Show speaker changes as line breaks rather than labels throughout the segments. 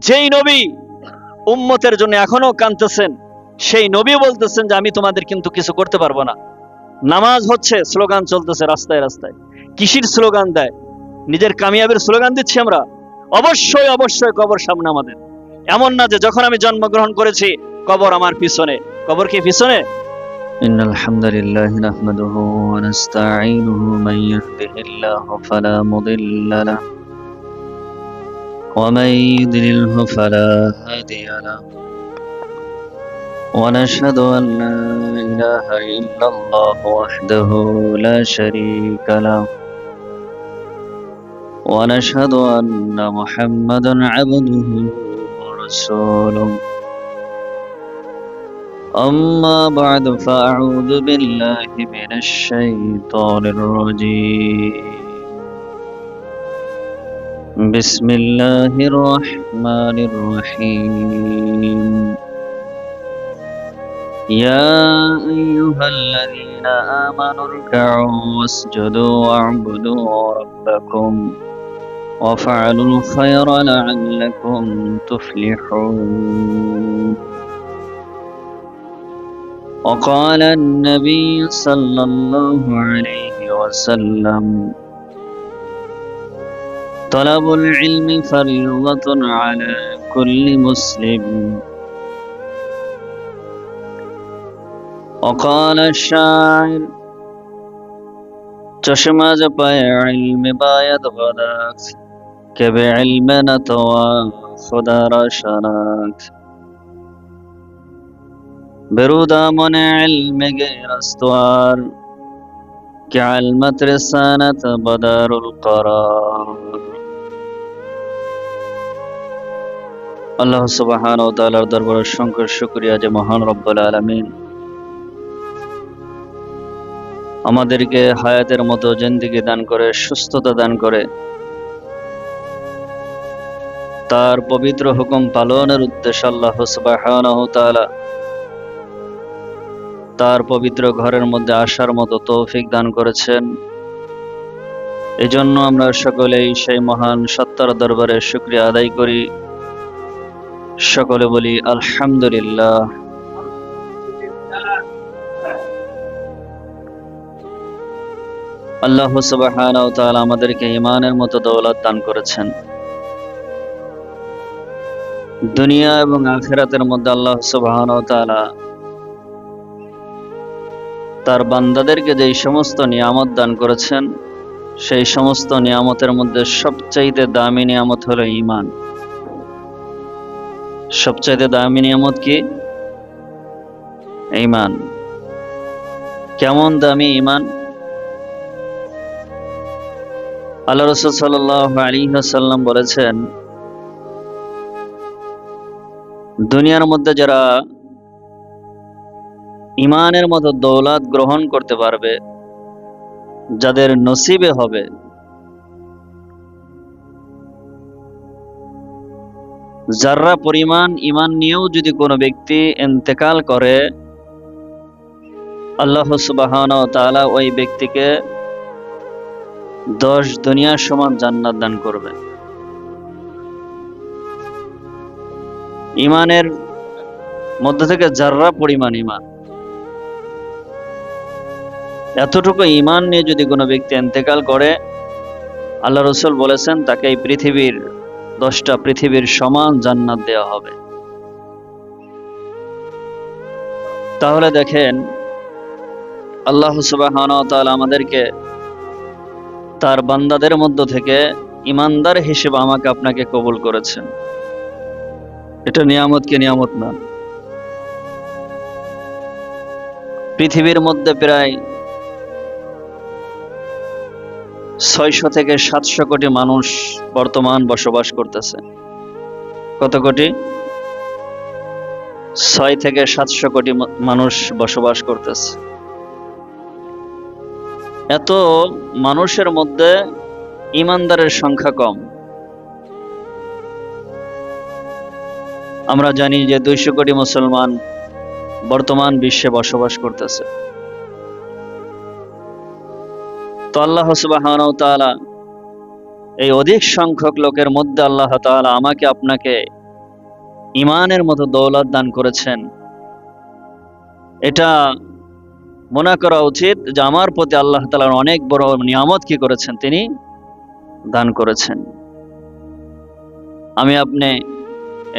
যেই নবী উম্মতের জন্য এখনো কাঁদতেছেন, সেই নবী বলতেছেন যে আমি তোমাদের কিন্তু কিছু করতে পারবো না। নামাজ হচ্ছে, স্লোগান চলতেছে রাস্তায় রাস্তায়। কিসির স্লোগান দেয়? নিজের কামিয়াবের স্লোগান দিচ্ছি আমরা। অবশ্যই অবশ্যই কবর সামনে আমাদের। এমন না যে যখন আমি জন্মগ্রহণ করেছি কবর আমার পিছনে। কবর কি পিছনে?
إن الحمد لله نحمده ونستعينه من يهده الله فلا مضل له ومن يضلله فلا هادي له ونشهد أن لا إله إلا الله وحده لا شريك له ونشهد أن محمدا عبده ورسوله أما بعد فأعوذ بالله من الشيطان الرجيم بسم الله الرحمن الرحيم يا أيها الذين آمنوا اركعوا واسجدوا واعبدوا ربكم وافعلوا الخير لعلكم تفلحون وقال النبي صلى الله عليه وسلم طلب العلم فريضة على كل مسلم وقال الشاعر چشمہ پائے علم باید غداک کہ بے علم نتوا خدا را شناک برودامن علم غیر استوار کہ علمت رسانت بدار القرار আল্লাহ সুবহানাহু ওয়া তাআলার দরবারে অসংখ্য শুকরিয়া যে মহান রব্বুল আলামিন আমাদেরকে হায়াতের মতো জিন্দেগি দান করে, সুস্থতা দান করে, তার পবিত্র হুকুম পালনের উদ্দেশ্যে আল্লাহ সুবহানাহু ওয়া তাআলা তার পবিত্র ঘরের মধ্যে আসার মতো তৌফিক দান করেছেন। এজন্য আমরা সকলেই সেই মহান সত্তার দরবারে শুকরিয়া আদায় করি। সকলে বলি আলহামদুলিল্লাহ। আল্লাহ সুবহানাহু ওয়া তাআলা আমাদেরকে ঈমানের মতো দৌলত দান করেছেন। দুনিয়া এবং আখিরাতের মধ্যে আল্লাহ সুবহানাহু ওয়া তাআলা তার বান্দাদেরকে যেই সমস্ত নিয়ামত দান করেছেন, সেই সমস্ত নিয়ামতের মধ্যে সবচাইতে দামি নিয়ামত হলো ঈমান। সবচাইতে দামি নিয়ামত কি? ঈমান। কেমন দামি ঈমান? আল্লাহ রাসূল সাল্লাল্লাহু আলাইহি ওয়াসাল্লাম বলেছেন, দুনিয়ার মধ্যে যারা ঈমানের মতো দৌলত গ্রহণ করতে পারবে, যাদের নসিবে হবে, যারা পরিমাণ ঈমান নিয়েও যদি কোনো ব্যক্তি ইন্তেকাল করে, আল্লাহ সুবহানাহু ওয়া তাআলা ওই ব্যক্তিকে 10 দুনিয়ার সমান জান্নাত দান করবে। ঈমানের মধ্যে থেকে যারা পরিমাণ ঈমান, এতটুকু ঈমান নিয়ে যদি কোনো ব্যক্তি ইন্তেকাল করে, আল্লাহ রাসূল বলেছেন তাকে এই পৃথিবীর 10টা পৃথিবীর সমান জান্নাত দেওয়া হবে। তাহলে দেখেন, আল্লাহ সুবহানাহু ওয়া তাআলা আমাদেরকে তার বান্দাদের মধ্য থেকে ঈমানদার হিসেবে আমাকে আপনাকে কবুল করেছেন। এটা নিয়ামত কি নিয়ামত না? পৃথিবীর মধ্যে প্রায় 600 থেকে 700 কোটি মানুষ বর্তমান বসবাস করতেছে। কত কোটি? 6 থেকে 700 কোটি মানুষ বসবাস করতেছে। এত মানুষের মধ্যে ঈমানদারের সংখ্যা কম। আমরা জানি যে 200 কোটি মুসলমান বর্তমান বিশ্বে বসবাস করতেছে। তো আল্লাহ সুবহানাহু ওয়া তাআলা এই অধিক সংখ্যক লোকের মধ্যে আল্লাহ তাআলা আমাকে আপনাকে ইমানের মতো দৌলত দান করেছেন। এটা মনে করা উচিত যে আমার প্রতি আল্লাহ তাআলার অনেক বড় নিয়ামত কি করেছেন, তিনি দান করেছেন। আমি আপনি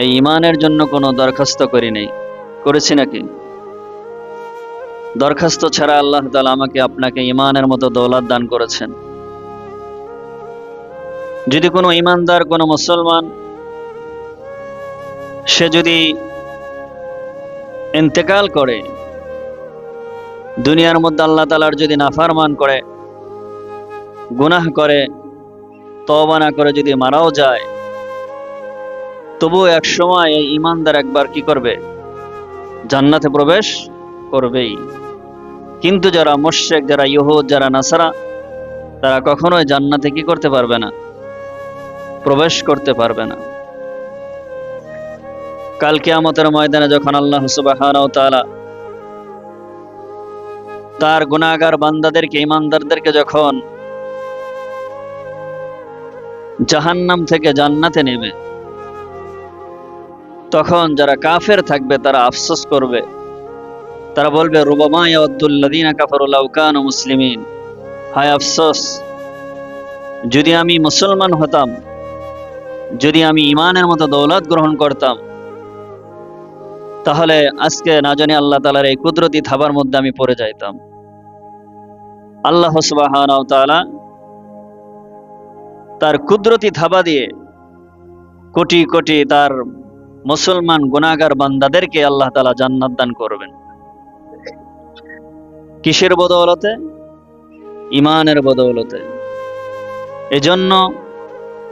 এই ইমানের জন্য কোনো দরখাস্ত করি নাই, করেছি নাকি? দরখাস্ত ছাড়া আল্লাহ তাআলা আমাকে আপনাকে ইমানের মতো দৌলত দান করেছেন। যদি কোনো ইমানদার, কোনো মুসলমান, সে যদি ইন্তেকাল করে, দুনিয়ার মধ্যে আল্লাহ তাআলার যদি নাফরমান করে, গুনাহ করে, তওবা না করে যদি মারাও যায়, তবু এক সময় এই ইমানদার একবার কি করবে? জান্নাতে প্রবেশ করবেই। কিন্তু যারা মুশরিক, যারা ইহুদ, যারা নাসারা, তারা কখনোই জান্নাতে কি করতে পারবে না? প্রবেশ করতে পারবে না। কাল কিয়ামতের ময়দানে যখন আল্লাহ সুবহানাহু ওয়া তাআলা তার গুনাহগার বান্দাদেরকে, ইমানদারদেরকে যখন জাহান্নাম থেকে জান্নাতে নেবে, তখন যারা কাফের থাকবে তারা আফসোস করবে। তারা বলবে, রুবামা ইয়াওয়াদ্দুল্লাযীনা কাফারু লাউ কানু মুসলিমিন, হায় আফসোস, যদি আমি মুসলমান হতাম, যদি আমি ইমানের মতো দৌলত গ্রহণ করতাম, তাহলে আজকে না জানি আল্লাহ তাআলার এই কুদরতি থাবার মধ্যে আমি পড়ে যাইতাম। আল্লাহ সুবহানাহু ওয়া তাআলা তার কুদরতি থাবা দিয়ে কোটি কোটি তার মুসলমান গুনাহগার বান্দাদেরকে আল্লাহ তাআলা জান্নাত দান করবেন। কিসের বদৌলতে? ইমানের বদৌলতে। এজন্য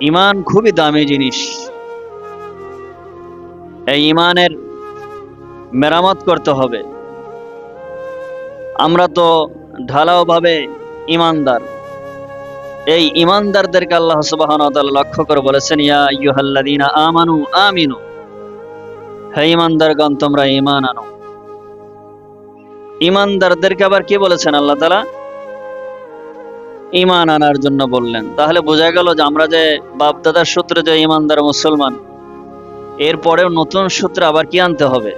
ইমান খুবই দামি জিনিস। এই ইমানের মেরামত করতে হবে। আমরা তো ঢালাও ভাবে ইমানদার। এই ইমানদারদেরকে আল্লাহ সুবহানাহু ওয়া তাআলা লক্ষ্য করে বলেছেন, ইয়া আইয়ুহাল্লাযীনা আমানু আমিনু, হে ইমানদারগণ তোমরা ঈমান আনো। ইমানদারদেরকে আবার কি বলেছেন আল্লাহ তাআলা? ঈমান আনার জন্য বললেন। তাহলে বোঝা গেল যে আমরা যে বাপ দাদার সূত্রে যে ইমানদার মুসলমান, এরপরেও নতুন সূত্রে আবার কি আনতে হবে?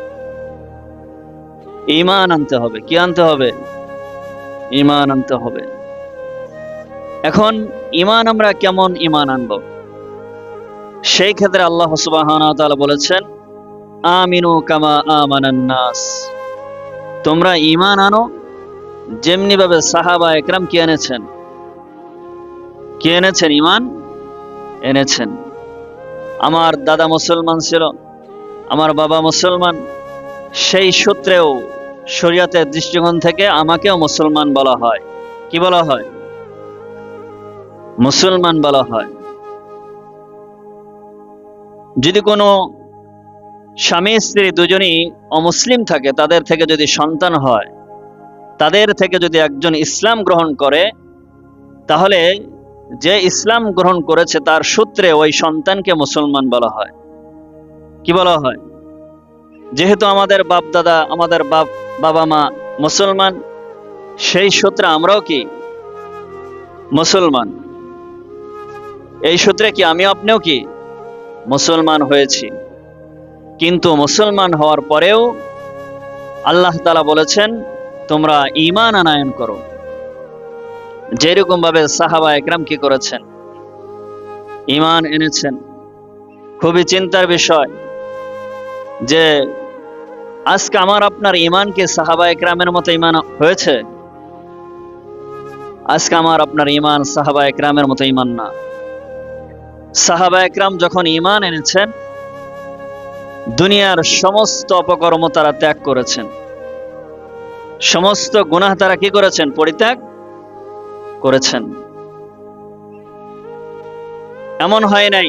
ঈমান আনতে হবে। কি আনতে হবে? ঈমান আনতে হবে। এখন ঈমান আমরা কেমন ঈমান আনব? সেই ক্ষেত্রে আল্লাহ সুবহানাহু ওয়া তাআলা বলেছেন, আমিনু কামা আমানান নাস, তোমরা ঈমান আনো যেমনি ভাবে সাহাবা একরাম কি এনেছেন? কি এনেছেন? ঈমান এনেছেন। আমার দাদা মুসলমান ছিল, আমার বাবা মুসলমান, সেই সূত্রেও শরীয়তের দৃষ্টিকোণ থেকে আমাকেও মুসলমান বলা হয়। কি বলা হয়? মুসলমান বলা হয়। যদি কোনো স্বামী স্ত্রী দুজনই অমুসলিম থাকে, তাদের থেকে যদি সন্তান হয়, তাদের থেকে যদি একজন ইসলাম গ্রহণ করে, তাহলে যে ইসলাম গ্রহণ করেছে তার সূত্রে ওই সন্তানকে মুসলমান বলা হয়। কি বলা হয়? যেহেতু আমাদের বাপ দাদা, আমাদের বাবা মা মুসলমান, সেই সূত্রে আমরাও কি মুসলমান। এই সূত্রে কি আমি আপনিও কি মুসলমান হয়েছি। কিন্তু মুসলমান হওয়ার পরেও আল্লাহ তাআলা বলেছেন, তোমরা ঈমান আনয়ন করো। যেরকম ভাবে সাহাবা একরাম কি করেছেন? ঈমান এনেছেন। খুবই চিন্তার বিষয় যে আজকে আমার আপনার ঈমান কি সাহাবা একরামের মতো ঈমান হয়েছে? আজকে আমার আপনার ঈমান সাহাবা একরামের মতো ঈমান না। সাহাবা একরাম যখন ঈমান এনেছেন, দুনিয়ার সমস্ত অপকর্ম তারা ত্যাগ করেছেন, সমস্ত গুনাহ তারা কি করেছেন? পরিত্যাগ করেছেন। এমন হয় নাই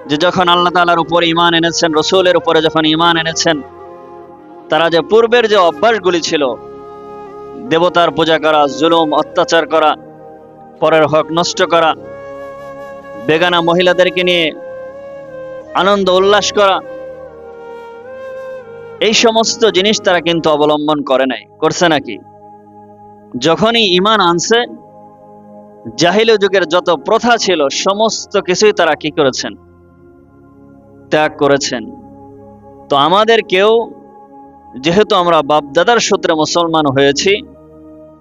যে যখন আল্লাহ তাআলার উপর ঈমান এনেছেন, রাসূলের উপরে যখন ঈমান এনেছেন, তারা যে পূর্বের যে অভ্যাসগুলি ছিল, দেবতার পূজা করা, জুলুম অত্যাচার করা, পরের হক নষ্ট করা, বেগানা মহিলাদেরকে নিয়ে আনন্দ উল্লাস করা, এই সমস্ত জিনিস তারা কিন্তু অবলম্বন করে নাই। করছে নাকি? যখনই ঈমান আনছে, জাহিলি যুগের যত প্রথা ছিল সমস্ত কিছুই তারা কি করেছেন? ত্যাগ করেছেন। তো আমাদেরকেও, যেহেতু আমরা বাপদাদার সূত্রে মুসলমান হয়েছি,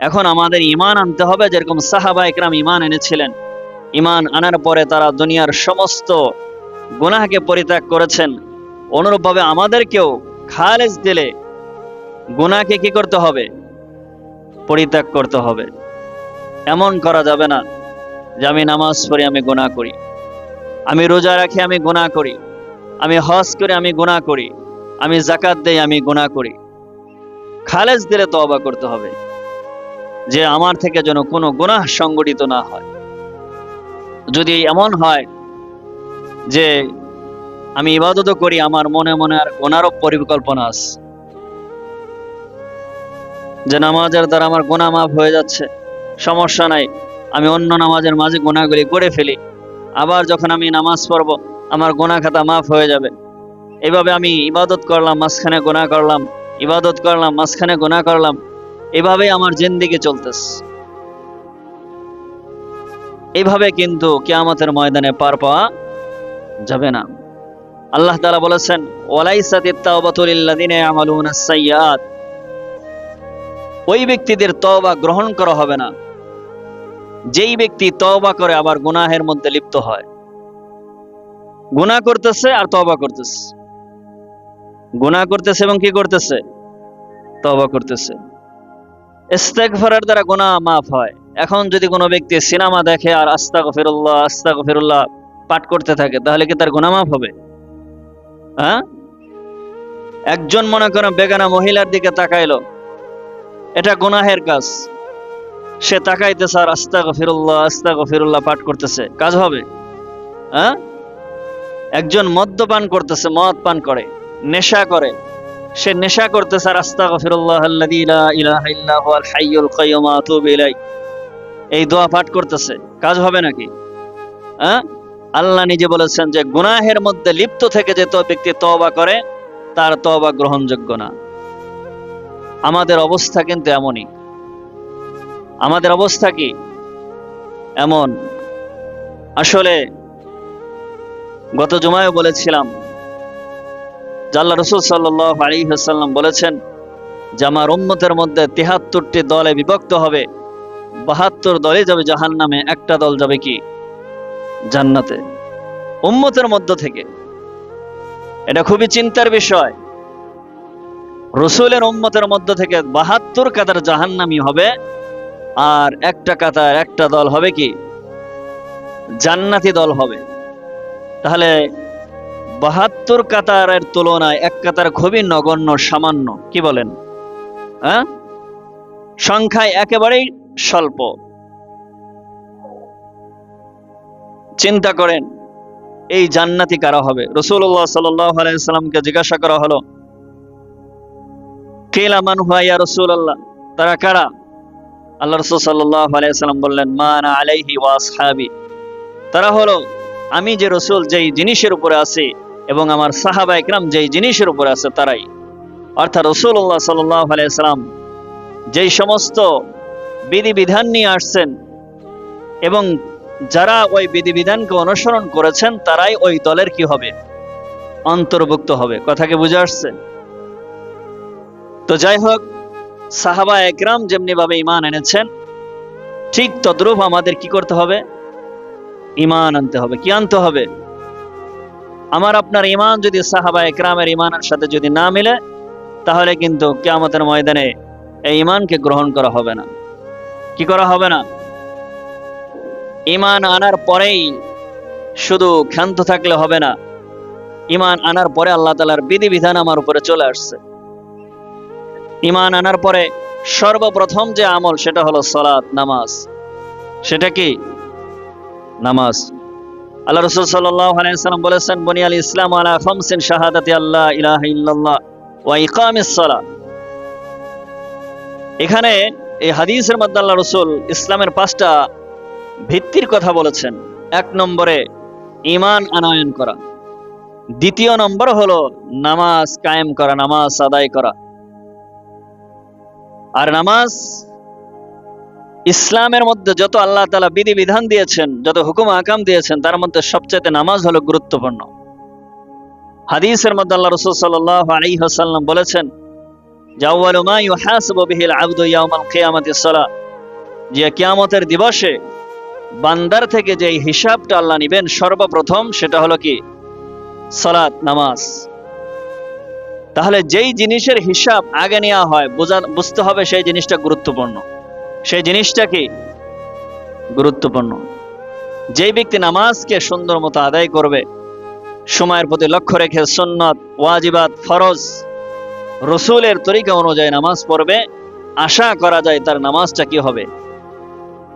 এখন আমাদের ঈমান আনতে হবে যেরকম সাহাবা ইকরাম ঈমান এনেছিলেন। ঈমান আনার পরে তারা দুনিয়ার সমস্ত গুনাহকে পরিত্যাগ করেছেন। অনুরূপভাবে আমাদেরকেও খালেজ দিলে গুনাহকে কি করতে হবে? পরিত্যাগ করতে হবে। এমন করা যাবে না যে আমি নামাজ পড়ি আমি গুনাহ করি, আমি রোজা রাখি আমি গুনাহ করি, আমি হজ করি আমি গুনাহ করি, আমি যাকাত দেই আমি গুনাহ করি। খালেজ দিলে তওবা করতে হবে যে আমার থেকে যেন কোনো গুনাহ সংগঠিত না হয়। যদি এমন হয় যে আমি ইবাদতও করি, আমার মনে মনে আর গুনারও পরিকল্পনা আছে, যে নামাজের দ্বারা আমার গুনাহ মাফ হয়ে যাচ্ছে, সমস্যা নাই, আমি অন্য নামাজের মাঝে গুনাহগুলি করে ফেলি, আবার যখন আমি নামাজ পড়ব আমার গুনাহ খাতা মাফ হয়ে যাবে। এভাবে আমি ইবাদত করলাম, মাঝখানে গুনাহ করলাম, ইবাদত করলাম, মাঝখানে গুনাহ করলাম, এভাবেই আমার জিন্দেগি চলতেছে। এইভাবে কিন্তু কিয়ামতের ময়দানে পার পাওয়া যাবে না। আল্লাহ তাআলা বলেছেন, ওয়ালাইসাতিত তাওবাতু লিল্লাযিনা ইয়ামালুনাস সাইয়্যাত, ওই ব্যক্তিদের তওবা গ্রহণ করা হবে না যেই ব্যক্তি তওবা করে আবার গুনাহের মধ্যে লিপ্ত হয়। গুনাহ করতেছে আর তওবা করতেছে, গুনাহ করতেছে এবং কি করতেছে? তওবা করতেছে। ইস্তেগফারের দ্বারা গুনাহ মাফ হয়। এখন যদি কোনো ব্যক্তি সিনেমা দেখে আর আস্তাগফিরুল্লাহ আস্তাগফিরুল্লাহ পাঠ করতে থাকে, তাহলে কি তার গুনাহ মাফ হবে? হ্যাঁ? একজন মনে করেন বেগানা মহিলার দিকে তাকাইলো, এটা গুনাহের কাজ, সে তাকাইতেছে আর আস্তাগফিরুল্লাহ আস্তাগফিরুল্লাহ পাঠ করতেছে, কাজ হবে? হ্যাঁ? একজন মদ্যপান করতেছে, মদ পান করে, নেশা করে, সে নেশা করতেছে আর আস্তাগফিরুল্লাহ আল্লাযী লা ইলাহা ইল্লা হুয়াল হাইয়ুল কাইয়্যুম আতুবু ইলাইহি, এই দোয়া পাঠ করতেছে, কাজ হবে নাকি? হ্যাঁ? আল্লাহ নিজে বলেছেন যে গুনাহের মধ্যে লিপ্ত থেকে যে ব্যক্তি তওবা করে তার তওবা গ্রহণযোগ্য না। আমাদের অবস্থা কিন্তু এমনই। আমাদের অবস্থা কি এমন? আসলে গত জুমায় বলেছিলাম যে আল্লাহ রাসূল সাল্লাল্লাহু আলাইহি ওয়াসাল্লাম বলেছেন যে আমার উম্মতের মধ্যে ৭৩টি দলে বিভক্ত হবে, ৭২ দলে যাবে জাহান্নামে, একটা দল যাবে কি? জান্নাতে, উম্মতের মধ্য থেকে। এটা খুবই চিন্তার বিষয়। রাসূলের উম্মতের মধ্য থেকে ৭২ কাতার জাহান্নামী হবে, আর একটা কাতার, একটা দল হবে কি? জান্নাতি দল হবে। তাহলে ৭২ কাতারের তুলনায় এক কাতার খুবই নগণ্য, সামান্য, কি বলেন? হ্যাঁ, সংখ্যায় একেবারেই স্বল্প। চিন্তা করেন এই জান্নাতি কারা হবে? রাসূলুল্লাহ সাল্লাল্লাহু আলাইহি ওয়াসাল্লামকে জিজ্ঞাসা করা হলো, কিলা মান হুয়া ইয়া রাসূলুল্লাহ, তারা কারা? আল্লাহ রাসূল সাল্লাল্লাহু আলাইহি ওয়াসাল্লাম বললেন, মা আনা আলাইহি ওয়া আসহাবি, তারা হলো আমি যে রাসূল যেই জিনিসের উপরে আছি এবং আমার সাহাবা ইকরাম যেই জিনিসের উপরে আছে তারাই। অর্থাৎ রাসূলুল্লাহ সাল্লাল্লাহু আলাইহি ওয়াসাল্লাম যেই সমস্ত বিধিবিধান নিয়ে আসছেন এবং যারা ওই বিধিবিধানকে অনুসরণ করেছেন তারাই ওই দলের কি হবে? অন্তর্ভুক্ত হবে। কথা কি বুঝে আসছে? তো যাই হোক, সাহাবা একরাম যেমনি ভাবে ঈমান এনেছেন, ঠিক তদ্রূপ আমাদের কি করতে হবে? ঈমান আনতে হবে। কি আনতে হবে? আমার আপনার ঈমান যদি সাহাবা একরামের ঈমানের সাথে যদি না মিলে, তাহলে কিন্তু কিয়ামতের ময়দানে এই ঈমানকে গ্রহণ করা হবে না। কি করা হবে না? ঈমান আনার পরেই শুধু ক্ষান্ত থাকলে হবে না। ঈমান আনার পরে আল্লাহ তাআলার বিধিবিধান আমার উপরে চলে আসছে। ঈমান আনার পরে সর্বপ্রথম যে আমল সেটা হলো সালাত, নামাজ। সেটা কি? নামাজ। আল্লাহ রাসূল সাল্লাল্লাহু আলাইহি ওয়াসাল্লাম বলেছেন, বুনিয়াল ইসলামু আলা খামসিন শাহাদাতি আল্লা ইলাহা ইল্লাল্লাহ ওয়া ইকামিস সালাহ। এখানে এই হাদিসের মধ্যে আল্লাহ রাসূল ইসলামের 5টা ভিত্তির কথা বলেছেন। 1 নম্বরে ঈমান আনয়ন করা, 2 নম্বর হলো নামাজ কায়েম করা, নামাজ আদায় করা। আর নামাজ ইসলামের মধ্যে যত আল্লাহ তাআলা বিধিবিধান দিয়েছেন, যত হুকুম আহকাম দিয়েছেন, তার মধ্যে সবচেয়ে নামাজ হলো গুরুত্বপূর্ণ।
হাদিসের মধ্যে আল্লাহ রাসূল সাল্লাল্লাহু আলাইহি ওয়াসাল্লাম বলেছেন যে আউয়ালু মা ইউহাসাবু বিহিল আবদু ইয়াউমাল কিয়ামাতিস সালাহ, যে কিয়ামতের দিবসে বান্দার থেকে যে হিসাবটা আল্লাহ নেবেন সর্বপ্রথম সেটা হলো কি? সালাত, নামাজ। তাহলে যেই জিনিসের হিসাব আগে নেওয়া হয় বুঝতে হবে সেই জিনিসটা গুরুত্বপূর্ণ। সেই জিনিসটা কি? গুরুত্বপূর্ণ। যেই ব্যক্তি নামাজকে সুন্দর মতো আদায় করবে, সময়ের প্রতি লক্ষ্য রেখে সুন্নত, ওয়াজিবাত, ফরজ, রসুলের তরিকা অনুযায়ী নামাজ পড়বে, আশা করা যায় তার নামাজটা কি হবে?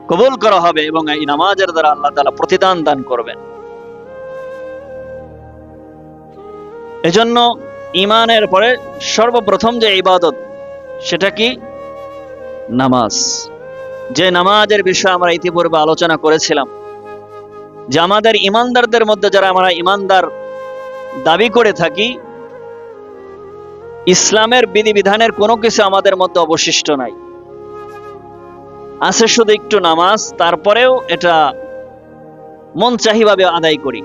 কবুল করা হবে এবং এই নামাজের দ্বারা আল্লাহ তাআলা প্রতিদান দান করবেন। এজন্য ঈমানের পরে সর্বপ্রথম যে ইবাদত সেটা কি? নামাজ। যে নামাজের বিষয়ে আমরা ইতিপূর্বে আলোচনা করেছিলাম যে আমাদের ঈমানদারদের মধ্যে যারা আমরা ঈমানদার দাবি করে থাকি, ইসলামের বিধিবিধানের কোনো কিছু আমাদের মধ্যে অবশিষ্ট নাই, আছে শুধু একটু নামাজ। তারপরেও এটা মন চাহিভাবে আদায় করি,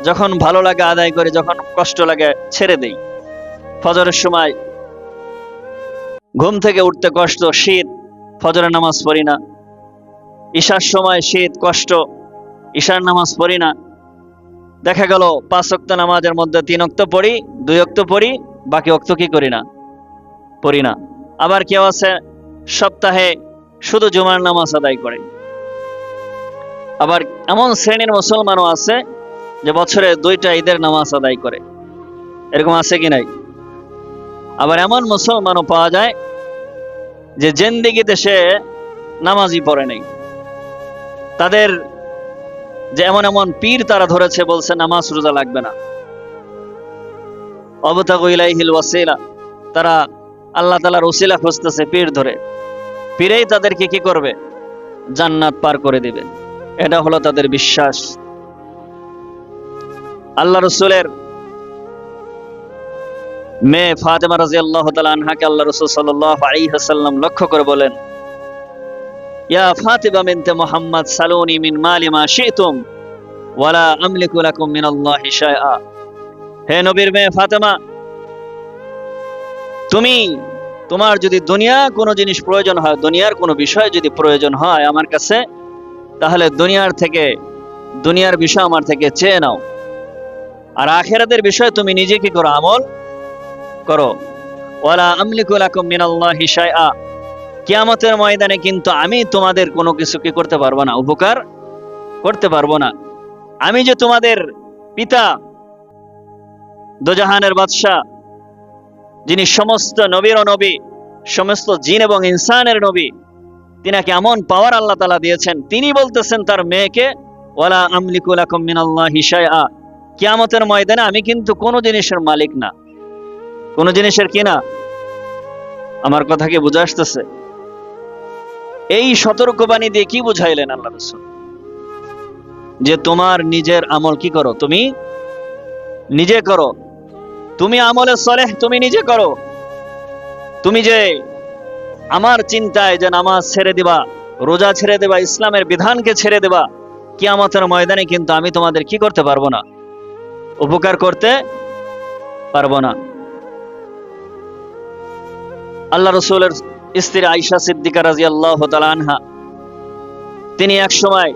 যখন ভালো লাগে আদায় করি, যখন কষ্ট লাগে ছেড়ে দেই। ফজরের সময় ঘুম থেকে উঠতে কষ্ট, শীত, ফজরের নামাজ পড়ি না। ঈশার সময় শীত, কষ্ট, ঈশার নামাজ পড়ি না। দেখা গেল 5 ওয়াক্ত নামাজের মধ্যে 3 ওয়াক্ত পড়ি, 2 ওয়াক্ত পড়ি, বাকি ওয়াক্ত কি করি না? পড়ি না। আবার কেউ আছে সপ্তাহে শুধু জুমার নামাজ আদায় করে। আবার এমন শ্রেণীর মুসলমানও আছে যে বছরে 2টা ঈদের নামাজ আদায় করে। এরকম আছে কি নাই? আবার এমন মুসলমানও পাওয়া যায় যে জিন্দেগিতে সে নামাজই পড়ে নেই। তাদের যে এমন এমন পীর তারা ধরেছে, বলছে নামাজ রোজা লাগবে না। অবতাগু ইলাইহিল ওয়াসিলা, তারা আল্লাহ তাআলার ওসিলা খুঁজতেছে পীর ধরে। পীরেই তাদেরকে কি করবে? জান্নাত পার করে দিবে। এটা হলো তাদের বিশ্বাস। আল্লাহ রাসূলের মেয়ে ফাতেমা রাদিয়াল্লাহু তাআলা আনহাকে আল্লাহ রাসূল সাল্লাল্লাহু আলাইহি ওয়াসাল্লাম লক্ষ্য করে বলেন, ইয়া ফাতিমা বিনতে মুহাম্মদ সালুনি মিন মালি মা শি'তুম ওয়ালা আমলিকু লাকুম মিনাল্লাহি শাইআ। হে নবীর মেয়ে ফাতেমা, তুমি তোমার যদি দুনিয়া কোনো জিনিস প্রয়োজন হয়, দুনিয়ার কোনো বিষয় যদি প্রয়োজন হয় আমার কাছে, তাহলে দুনিয়ার বিষয় আমার থেকে চেয়ে নাও। আর আখিরাতের বিষয় তুমি নিজে কি করো? আমল করো। ওয়ালা আমলিকু লাকুম মিনাল্লাহি শাইআ, কিয়ামতের ময়দানে কিন্তু আমি তোমাদের কোনো কিছু কি করতে পারবো না, উপকার করতে পারবো না। আমি যে তোমাদের পিতা, দোজাহানের বাদশা, যিনি সমস্ত নবীর নবী, সমস্ত জিন এবং ইনসানের নবী, তিনাকে এমন পাওয়ার আল্লাহ তাআলা দিয়েছেন, তিনি বলতেছেন তার মেয়েকে, ওয়ালা আমলিকু লাকুম মিনাল্লাহি শাইআ, কিয়ামতের ময়দানে আমি কিন্তু কোনো জিনিসের মালিক না। কোন জিনিসের কি না? আমার কথা কি বুঝে আসতেছে? এই সতর্কবাণী দিয়ে কি বুঝাইলেন আল্লাহ রাসূল? যে তোমার নিজের আমল কি করো? তুমি নিজে করো। তুমি আমলে সলেহ তুমি নিজে করো। তুমি যে আমার চিন্তায় যে নামাজ ছেড়ে দিবা, রোজা ছেড়ে দেবা, ইসলামের বিধানকে ছেড়ে দেবা, কিয়ামতের ময়দানে কিন্তু আমি তোমাদের কি করতে পারবো না? উপকার করতে পারবো না। আল্লাহ রাসূলের স্ত্রী আয়েশা সিদ্দিকা রাদিয়াল্লাহু তাআলা আনহা, তিনি এক সময়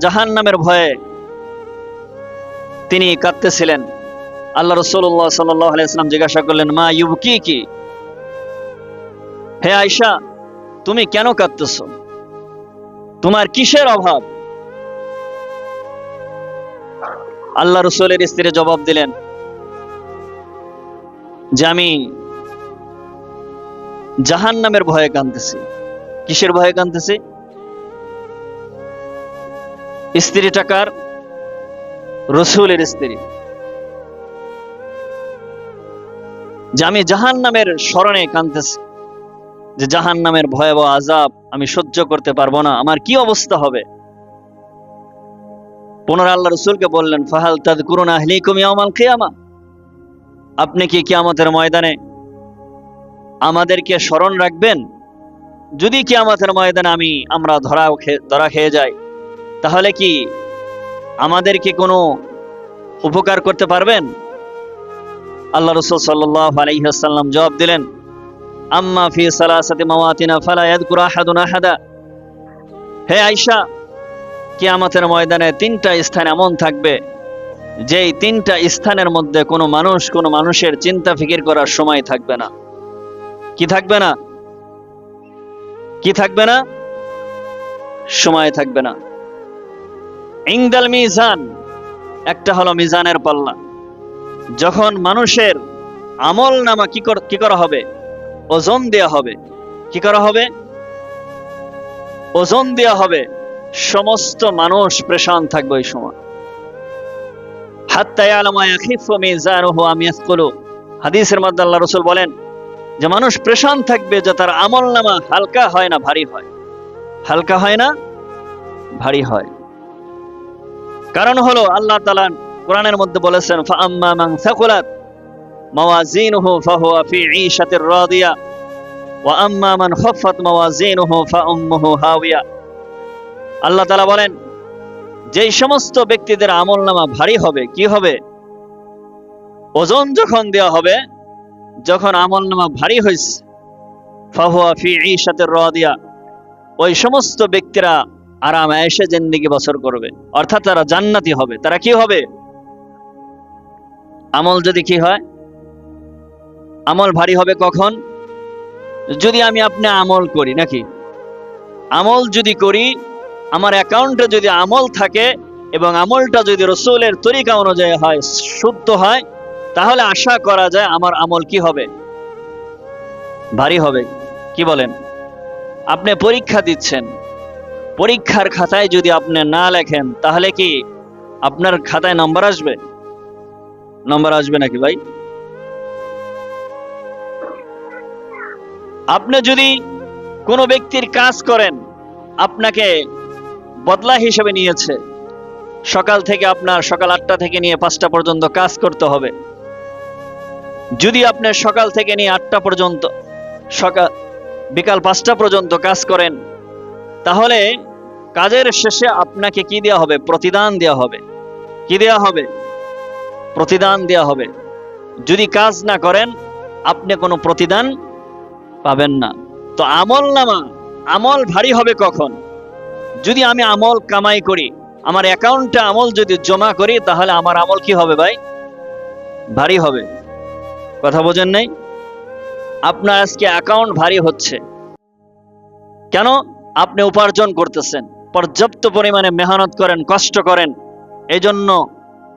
জাহান্নামের ভয়ে তিনি কাঁদতেছিলেন। আল্লাহ রাসূলুল্লাহ সাল্লাল্লাহু আলাইহি ওয়াসাল্লাম জিজ্ঞাসা করলেন, মা ইউবকিকি, হে আয়েশা তুমি কেন কাঁদতেছো? তোমার কিসের অভাব? আল্লাহ রাসূলের স্ত্রী জবাব দিলেন যে আমি জাহান্নামের ভয়ে কাঁদতেছি। কিসের ভয়ে কাঁদতেছি? স্ত্রীটা কার? রাসূলের স্ত্রী। যে আমি জাহান্নামের স্মরণে কাঁদতেছি, যে জাহান্নামের ভয়াবহ আযাব আমি সহ্য করতে পারবো না, আমার কি অবস্থা হবে। পুনরায় আল্লাহ রাসূলকে বললেন, ফাহাল তাযকুরুনা আহলিকুম ইয়াওমাল কিয়ামা, আপনি কি কিয়ামতের ময়দানে আমাদেরকে স্মরণ রাখবেন? যদি কিয়ামতের ময়দানে আমরা ধরা খেয়ে যাই, তাহলে কি আমাদেরকে কোনো উপকার করতে পারবেন? আল্লাহ রাসূল সাল্লাল্লাহু আলাইহি ওয়াসাল্লাম জবাব দিলেন, আম্মা ফি সালাসাতি মাওয়াতিনা ফালা ইয়াযকুরু আহাদুন আহাদা। হে আয়েশা, কিয়ামতের ময়দানে 3টা স্থান এমন থাকবে যেই 3টা স্থানের মধ্যে কোনো মানুষের চিন্তা ফিকির করার সময় থাকবে না। কি থাকবে না? কি থাকবে না? সময় থাকবে না। ইনদাল মিজান, একটা হলো মিজানের পাল্লা। যখন মানুষের আমল নামা কি করা হবে? ওজন দেয়া হবে। কি করা হবে? ওজন দেয়া হবে। সমস্ত মানুষ পেরেশান থাকবে ওই সময়। হাত্তা ইয়ালামা ইয়াখিফু মিজানুহু আম ইয়াসকুলু। হাদিসের মধ্যে আল্লাহ রাসূল বলেন যে মানুষ পেরেশান থাকবে যে তার আমল নামা হালকা হয় না ভারী হয়। হালকা হয় না ভারী হয়। কারণ হলো আল্লাহ তাআলা কোরআনের মধ্যে বলেছেন, ফাআম্মা মান সাকুলাত মাওয়াজিনুহু ফাহুয়া ফি ঈশাতির রাদিয়া ওয়া আম্মা মান খাফফাত মাওয়াজিনুহু ফাউম্মুহু হাওিয়া। আল্লাহ তাআলা বলেন, যেই সমস্ত ব্যক্তিদের আমলনামা ভারী হবে, কি হবে? ওজন যখন দেওয়া হবে, যখন আমলনামা ভারী হয়েছে, ফাহুয়া ফি ঈশাতির রাদিয়া, ওই সমস্ত ব্যক্তিরা আরাম আয়েশে জিন্দেগি বসর করবে, অর্থাৎ তারা জান্নাতি হবে। তারা কি হবে? আমল যদি কি হয়? আমল ভারী হবে কখন? যদি আপনি আমল করি, নাকি আমল যদি করি, আমার অ্যাকাউন্টে যদি আমল থাকে এবং আমলটা যদি রাসূলের তরিকা অনুযায়ী হয়, শুদ্ধ হয়, তাহলে আশা করা যায় আমার আমল কি হবে? ভারী হবে। কি বলেন? আপনি পরীক্ষা দিচ্ছেন, পরীক্ষার খাতায় যদি আপনি না লেখেন, তাহলে কি আপনার খাতায় নম্বর আসবে? নম্বর আসবে নাকি ভাই? আপনি যদি কোনো ব্যক্তির কাজ করেন, আপনাকে বদলা হিসেবে নিয়েছে, সকাল 8টা থেকে নিয়ে 5টা পর্যন্ত কাজ করতে হবে। যদি আপনি সকাল থেকে নিয়ে 8টা পর্যন্ত, বিকাল 5টা পর্যন্ত কাজ করেন, তাহলে কাজের শেষে আপনাকে কি দেওয়া হবে? প্রতিদান দেওয়া হবে। কি দেওয়া হবে? প্রতিদান দেওয়া হবে। যদি কাজ না করেন, আপনি কোনো প্রতিদান পাবেন না। তো আমল ভারী হবে কখন? যদি আমি আমল কামাই করি, আমার অ্যাকাউন্টে আমল যদি জমা করি, তাহলে আমার আমল কি হবে ভাই? ভারী হবে। কথা বোঝেন নাই? আপনার আজকে অ্যাকাউন্ট ভারী হচ্ছে কেন? আপনি উপার্জন করতেছেন, পর্যাপ্ত পরিমাণে মেহনত করেন, কষ্ট করেন, এই জন্য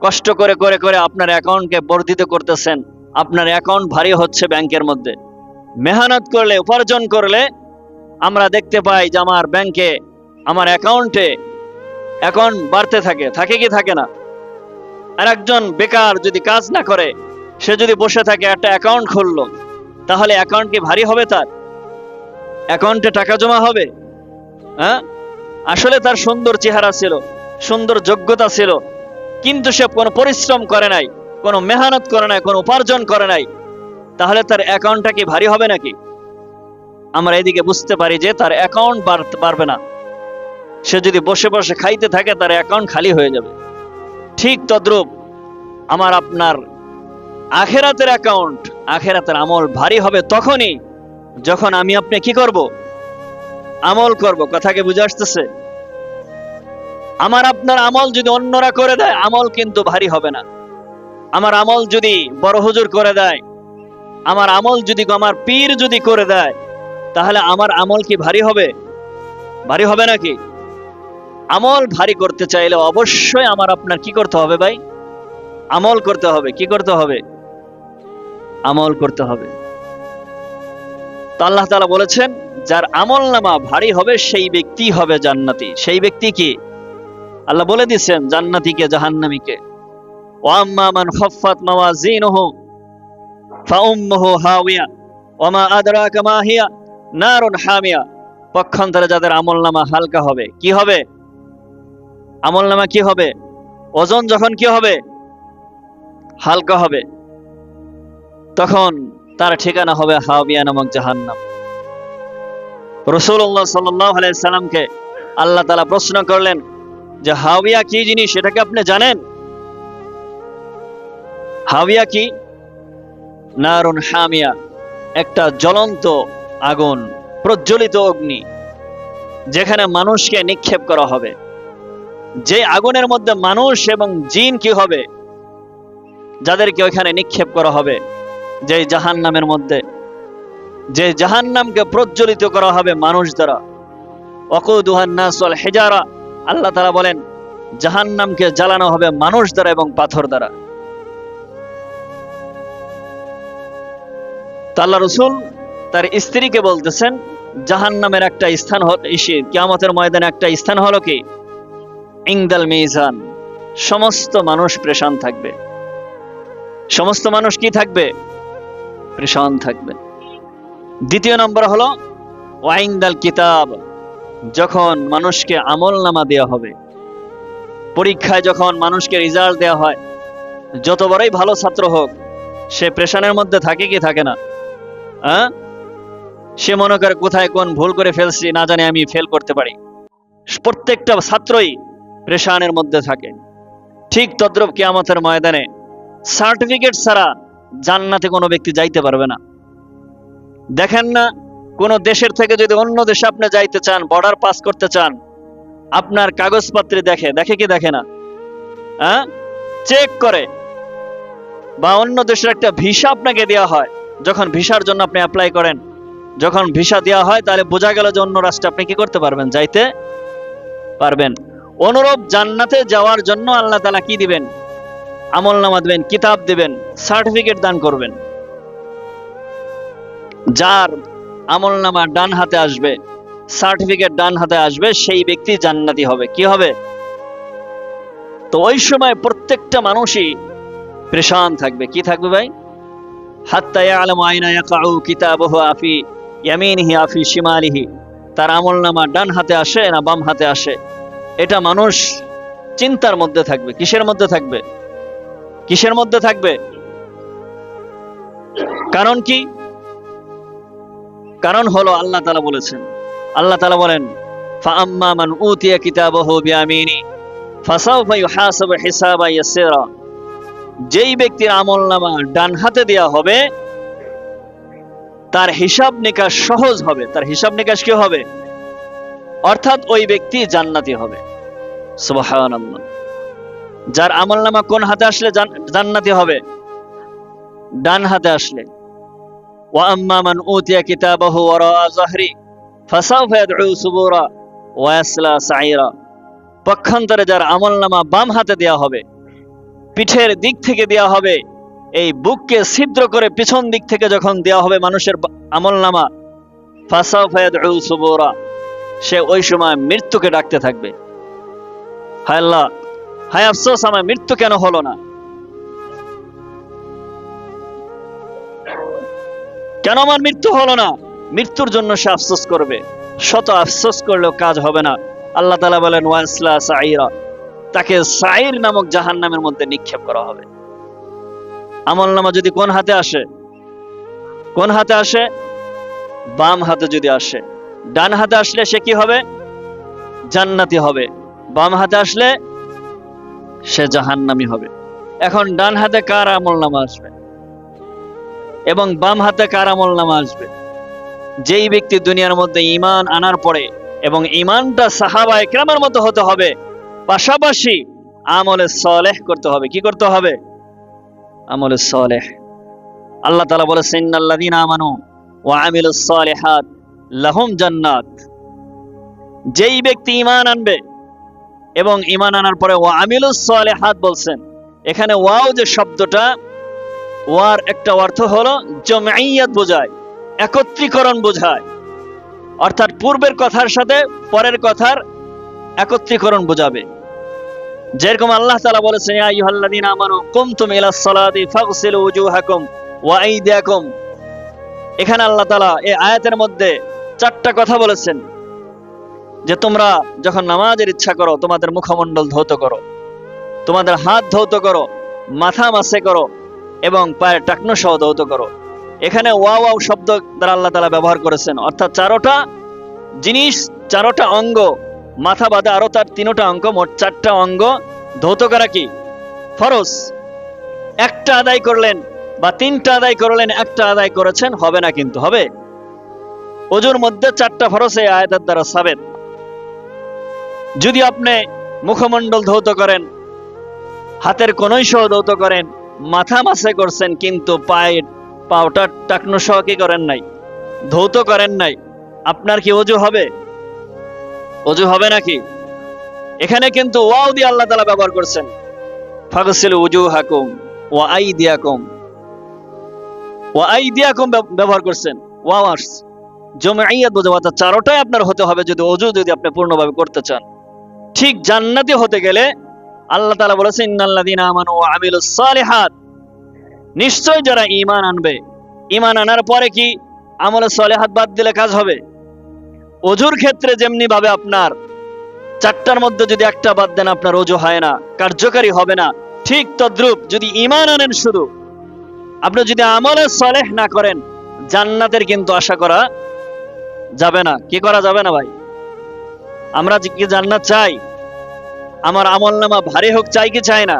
কষ্ট করে করে করে আপনার অ্যাকাউন্টকে বর্ধিত করতেছেন। আপনার অ্যাকাউন্ট ভারী হচ্ছে ব্যাংকের মধ্যে। মেহনত করলে, উপার্জন করলে আমরা দেখতে পাই যে আমার ব্যাংকে, আমার অ্যাকাউন্টে অ্যাকাউন্ট বাড়তে থাকে। থাকে কি থাকে না? আর একজন বেকার যদি কাজ না করে, সে যদি বসে থাকে, একটা অ্যাকাউন্ট খুললো, তাহলে অ্যাকাউন্ট কি ভারী হবে? তার অ্যাকাউন্টে টাকা জমা হবে? হ্যাঁ, আসলে তার সুন্দর চেহারা ছিল, সুন্দর যোগ্যতা ছিল, কিন্তু সে কোনো পরিশ্রম করে নাই, কোনো মেহনত করে নাই, কোনো উপার্জন করে নাই, তাহলে তার অ্যাকাউন্টটা কি ভারী হবে নাকি? আমরা এদিকে বুঝতে পারি যে তার অ্যাকাউন্ট বাড়বে না। সে যদি বসে বসে খাইতে থাকে, তার অ্যাকাউন্ট খালি হয়ে যাবে। ঠিক তদ্রূপ আমার আপনার আখেরাতের অ্যাকাউন্ট, আখেরাতের আমল ভারী হবে তখনই যখন আপনি কি করব? আমল করব। কথা কি বুঝে আসতেছে? আমার আপনার আমল যদি অন্যরা করে দেয়, আমল কিন্তু ভারী হবে না। আমার আমল যদি বড় হুজুর করে দেয়, আমার আমল যদি আমার পীর যদি করে দেয়, তাহলে আমার আমল কি ভারী হবে? ভারী হবে নাকি? আমল ভারী করতে চাইলে অবশ্যই আমার আপনার কি করতে হবে ভাই? আমল করতে হবে। কি করতে হবে? আমল করতে হবে। তো আল্লাহ তাআলা বলেছেন, যার আমল নামা ভারী হবে সেই ব্যক্তি হবে জান্নাতি। সেই ব্যক্তি কি? আল্লাহ বলে দিচ্ছেন জান্নাতীকে, জাহান্নামীকে। ওয়া আম্মা মান খাফফাত মাওয়াজিনুহু ফাউম্মুহু হাওিয়া ওয়া মা আদরাকা মা হিয়া নারুন হামিয়া। পক্ষান্তরে যাদের আমলনামা হালকা হবে, কি হবে? আমলনামা কি হবে? ওজন যখন কি হবে? হালকা হবে, তখন তার ঠিকানা হবে হাবিয়া নামক জাহান্নাম। রাসূলুল্লাহ সাল্লাল্লাহু আলাইহি সাল্লামকে আল্লাহ তাআলা প্রশ্ন করলেন যে হাবিয়া কি জিনিস, সেটা কি আপনি জানেন? হাবিয়া কি? নারুন হামিয়া, একটা জ্বলন্ত আগুন, প্রজ্বলিত অগ্নি, যেখানে মানুষকে নিক্ষেপ করা হবে। যে আগুনের মধ্যে মানুষ এবং জিন কি হবে, যাদেরকে ওইখানে নিক্ষেপ করা হবে, যে জাহান্নামের মধ্যে, যে জাহান্নামকে প্রজ্বলিত করা হবে মানুষ দ্বারা। ওয়াকুদুহান নাস ওয়াল হিজারা, আল্লাহ তাআলা বলেন জাহান্নামকে জ্বালানো হবে মানুষ দ্বারা এবং পাথর দ্বারা। তা আল্লাহ রাসূল তার স্ত্রীকে বলতেছেন জাহান্নামের একটা স্থান কিয়ামতের ময়দানে একটা স্থান হলো কি? ইনদাল মিজান, সমস্ত মানুষ পেরেশান থাকবে। সমস্ত মানুষ কি থাকবে? পেরেশান থাকবে। দ্বিতীয় নম্বর হলো ওয়াইনদাল কিতাব, যখন মানুষকে আমলনামা দেওয়া হবে। পরীক্ষায় যখন মানুষকে রেজাল্ট দেওয়া হয়, যত বড়ই ভালো ছাত্র হোক, সে পেরেশানের মধ্যে থাকে কি থাকে না? সে মনে করে কোথায় কোন ভুল করে ফেলছি, না জানি আমি ফেল করতে পারি। প্রত্যেকটা ছাত্রই পেরেশানের মধ্যে থাকে। ঠিক তদ্রূপ কিয়ামতের ময়দানে সার্টিফিকেট ছাড়া জান্নাতে কোনো ব্যক্তি যাইতে পারবে না। দেখেন না, কোন দেশের থেকে যদি অন্য দেশে আপনি যাইতে চান, বর্ডার পাস করতে চান, আপনার কাগজপত্রে দেখে কি দেখে না? চেক করে। বা অন্য দেশের একটা ভিসা আপনাকে দেওয়া হয়, যখন ভিসার জন্য আপনি অ্যাপ্লাই করেন, যখন ভিসা দেওয়া হয়, তাহলে বোঝা গেল যে অন্য রাষ্ট্রে আপনি কি করতে পারবেন, যাইতে পারবেন। অনুরূপ জান্নাতে যাওয়ার জন্য আল্লাহ তাআলা কি দিবেন? আমলনামা দিবেন, কিতাব দিবেন, সার্টিফিকেট দান করবেন। যার আমলনামা ডান হাতে আসবে, সার্টিফিকেট ডান হাতে আসবে, সেই ব্যক্তি জান্নাতি হবে। কি হবে? তো ওই সময় প্রত্যেকটা মানুষই পেরেশান থাকবে। কি থাকবে ভাই? হাত্তা ইয়ালামু আইনা ইয়াকাউ কিতাবুহু আফি ইয়ামিনিহি আফি শিমালিহি, তার আমলনামা ডান হাতে আসে না বাম হাতে আসে, এটা মানুষ চিন্তার মধ্যে থাকবে। কিসের মধ্যে থাকবে? কিসের মধ্যে থাকবে? কারণ কি? কারণ হলো আল্লাহ তাআলা বলেছেন, আল্লাহ তাআলা বলেন ফাআম্মা মান উতিয়া কিতাবাহু বিয়ামিনি ফাসাউফা ইউহাসাবু হিসাবান ইয়াসীরা, যেই ব্যক্তির আমলনামা ডান হাতে দেয়া হবে তার হিসাব নিকাশ সহজ হবে। তার হিসাব নিকাশ কি হবে? অর্থাৎ ওই ব্যক্তি জান্নাতি হবে। সুবহানাল্লাহ। যার আমলনামা কোন হাতে আসলে জান্নাতি হবে? ডান হাতে আসলে। ওয়া আম্মা মান উতিয়া কিতাবাহু ওয়ারা যাহরি ফাসাউফা ইয়াদউ সুবুরা ওয়া ইয়াসলা সাইরা, পক্ষান্তরে যার আমলনামা বাম হাতে দেয়া হবে, পিঠের দিক থেকে দেয়া হবে, এই বুককে ছিদ্র করে পিছন দিক থেকে যখন দেয়া হবে মানুষের আমলনামা, ফাসাউফা ইয়াদউ সুবুরা, সে ওই সময় মৃত্যুকে ডাকতে থাকবে। হায় আল্লাহ, হায় আফসোস, আমার মৃত্যু কেন হলো না? কেন আমার মৃত্যু হলো না? মৃত্যুর জন্য সে আফসোস করবে। শত আফসোস করলেও কাজ হবে না। আল্লাহ তাআলা বলেন ওয়াসলা সাইরা, তাকে সাইর নামক জাহান্নামের মধ্যে নিক্ষেপ করা হবে। আমলনামা যদি কোন হাতে আসে? কোন হাতে আসে? বাম হাতে যদি আসে। ডান হাতে আসলে সে কি হবে? জান্নাতি হবে। বাম হাতে আসলে সে জাহান্নামী হবে। এখন ডান হাতে কার আমলনামা আসবে এবং বাম হাতে কার আমলনামা আসবে? যেই ব্যক্তি দুনিয়ার মধ্যে ঈমান আনার পরে, এবং ঈমানটা সাহাবায়ে কেরামের মতো হতে হবে, পাশাপাশি আমলে সালেহ করতে হবে। কি করতে হবে? আমলে সালেহ। আল্লাহ তাআলা বলেছেন ইন্নাল্লাযীনা আমানু ওয়া আমিলুস সালিহাত লাহুম জান্নাত, যেই ব্যক্তি ঈমান আনবে এবং ঈমান আনার পরে ওয়া আমিলুস সালিহাত বলছেন, এখানে ওয়াও যে শব্দটা, ওয়ার একটা অর্থ হলো জামঈয়াত বোঝায়, একত্রীকরণ বোঝায়। অর্থাৎ পূর্বের কথার সাথে পরের কথার একত্রীকরণ বোঝাবে। যেরকম আল্লাহ তাআলা বলেছেন ইয়া আইয়ুহাল্লাযীনা আমানু কুমতুম ইলাস সালাতি ফাগসিলু ওয়ুজুহাকুম ওয়া আইদিয়াকুম, এখানে আল্লাহ তাআলা এই আয়াতের মধ্যে চারটা কথা বলেছেন যে তোমরা যখন নামাজের ইচ্ছা করো, তোমাদের মুখমণ্ডল ধৌত করো, তোমাদের হাত ধৌত করো, মাথা মাসে করো এবং পায়ের টাকনো সহ ধৌত করো। এখানে ওয়াও ওয়াও শব্দ দ্বারা আল্লাহ তাআলা ব্যবহার করেছেন। অর্থাৎ চারোটা জিনিস, চারোটা অঙ্গ, মাথা বাদে আরো তার তিনটা অঙ্গ, মোট চারটা অঙ্গ ধৌত করা কি ফরজ। একটা আদায় করলেন বা তিনটা আদায় করলেন, একটা আদায় করেছেন, হবে না, কিন্তু হবে। ওজুর মধ্যে 4টা ফরজ এই আয়াতের দ্বারা সাবেত। যদি আপনি মুখমণ্ডল ধৌত করেন, হাতের কনুই সহ ধৌত করেন, মাথা মাসে করছেন, কিন্তু পাওটা টাকনু সহ কি করেন নাই, ধৌত করেন নাই, আপনার কি ওযু হবে? ওযু হবে নাকি? এখানে কিন্তু ওয়াও দিয়ে আল্লাহ তাআলা ব্যবহার করছেন, ফাগসিলু উজুহাকুম ওয়া আইদিয়াকুম, ব্যবহার করছেন। ওয়াও আসছে, জমঈয়াত বোঝায়, অর্থাৎ চারটাই আপনার হতে হবে যদি ওযু যদি আপনি পূর্ণভাবে করতে চান। ঠিক জান্নাতি হতে গেলে আল্লাহ তাআলা বলেছেন, ইন্নাল্লাযীনা আমানু ওয়া আমিলুস সালিহাত, নিশ্চয় যারা ঈমান আনবে, ঈমান আনার পরে কি আমলে সালিহাত বাদ দিলে কাজ হবে? ওযুর ক্ষেত্রে যেমনি ভাবে আপনার 4টার মধ্যে যদি একটা বাদ দেন আপনার ওযু হয় না, কার্যকারী হবে না, ঠিক তদ্রূপ যদি ঈমান আনেন শুধু, আপনি যদি আমলে সালেহ না করেন, জান্নাতের কিন্তু আশা করা যাবে না। কি করা যাবে না ভাই? আমরা কি জান্নাত চাই? আমার আমলনামা ভারী হোক চাই কি চাই না?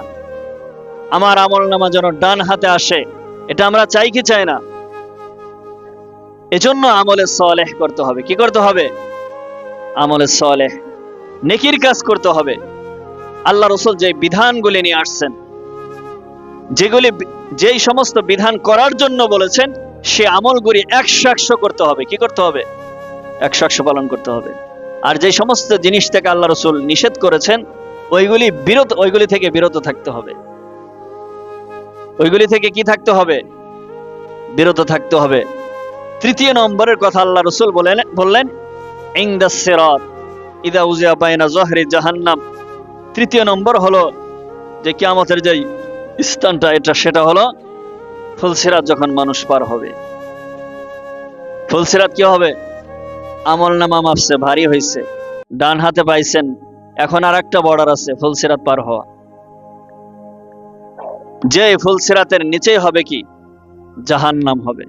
আমার আমলনামা যেন ডান হাতে আসে, এটা আমরা চাই কি চাই না? এজন্য আমলে সালেহ করতে হবে। কি করতে হবে? আমলে সালেহ, নেকির কাজ করতে হবে। আল্লাহ রাসূল যে বিধানগুলি নিয়ে আসছেন, যেই সমস্ত বিধান করার জন্য বলেছেন, সে আমলগুলি 100% করতে হবে। কি করতে হবে? 100% পালন করতে হবে। আর যে সমস্ত জিনিস থেকে আল্লাহ রাসূল নিষেধ করেছেন, ওইগুলি থেকে বিরত থাকতে হবে। ওইগুলি থেকে কি থাকতে হবে? বিরত থাকতে হবে। 3 নম্বরের কথা আল্লাহ রাসূল বললেন, ইনদাস সিরাত ইদা উজিয়া বাইনা যহরি জাহান্নাম। 3 নম্বর হলো যে কিয়ামতের যে স্থানটা, সেটা হলো ফুলসিরাত। যখন মানুষ পার হবে, ফুলসিরাত কি হবে? আমলনামা মাপছে, ভারী হয়েছে, ডান হাতে পাইছেন, এখন আর একটা বর্ডার আছে, ফুলসিরাত পার হওয়া। যে ফুলসিরাতের নিচেই হবে কি? জাহান্নাম হবে।